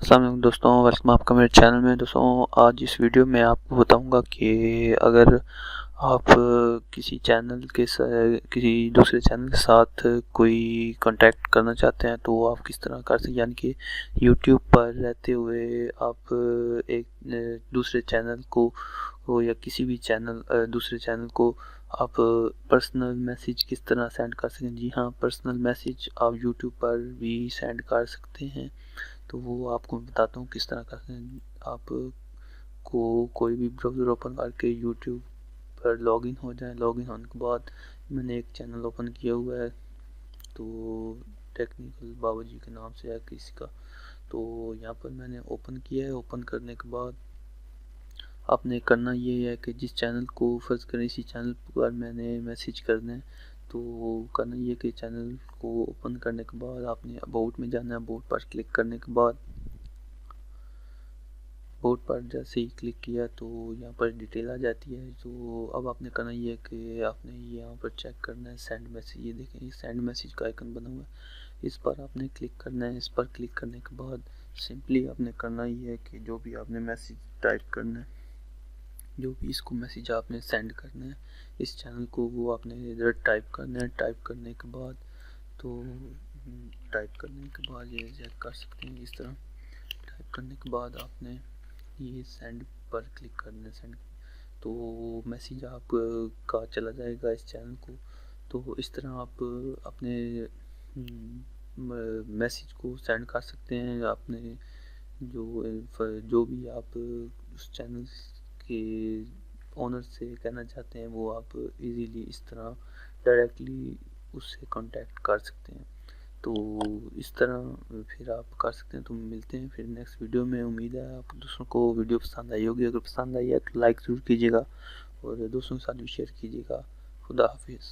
अस्सलाम वालेकुम दोस्तों, वेलकम आपका मेरे चैनल में। दोस्तों आज इस वीडियो में आपको बताऊंगा कि अगर आप किसी चैनल के किसी दूसरे चैनल के साथ कोई कांटेक्ट करना चाहते हैं तो आप किस तरह कर सकते हैं। यानी कि यूट्यूब पर रहते हुए आप एक दूसरे चैनल को या किसी भी दूसरे चैनल को आप पर्सनल मैसेज किस तरह सेंड कर सकें। जी हाँ, पर्सनल मैसेज आप यूट्यूब पर भी सेंड कर सकते हैं। तो वो आपको मैं बताता हूँ किस तरह करते हैं। आप को कोई भी ब्राउज़र ओपन करके यूट्यूब पर लॉगिन हो जाए। लॉगिन होने के बाद मैंने एक चैनल ओपन किया हुआ है, तो टेक्निकल बाबूजी के नाम से है किसी का। तो यहाँ पर मैंने ओपन किया है। ओपन करने के बाद आपने करना ये है कि जिस चैनल को फर्ज करें इसी चैनल पर मैंने मैसेज करना है, तो करना ये कि चैनल को ओपन करने के बाद आपने अबाउट में जाना है। अबाउट पर क्लिक करने के बाद अबाउट पर जैसे ही क्लिक किया तो यहाँ पर डिटेल आ जाती है। तो अब आपने करना ये है कि आपने यहाँ पर चेक करना है सेंड मैसेज। ये देखें, ये सेंड मैसेज का आइकन बना हुआ है, इस पर आपने क्लिक करना है। इस पर क्लिक करने के बाद सिंपली आपने करना ये है कि जो भी आपने मैसेज टाइप करना है, जो भी इसको मैसेज आपने सेंड करना है इस चैनल को, वो आपने इधर टाइप करना है। टाइप करने के बाद ये चेक कर सकते हैं इस तरह। टाइप करने के बाद आपने ये सेंड पर क्लिक करना है। सेंड तो मैसेज आप का चला जाएगा इस चैनल को। तो इस तरह आप अपने मैसेज को सेंड कर सकते हैं। आपने जो भी आप उस चैनल के ओनर से कहना चाहते हैं वो आप इजीली इस तरह डायरेक्टली उससे कांटेक्ट कर सकते हैं। तो इस तरह फिर आप कर सकते हैं। तो मिलते हैं फिर नेक्स्ट वीडियो में। उम्मीद है आप दोस्तों को वीडियो पसंद आई होगी। अगर पसंद आई है तो लाइक ज़रूर कीजिएगा और दोस्तों के साथ भी शेयर कीजिएगा। खुदा हाफिज़।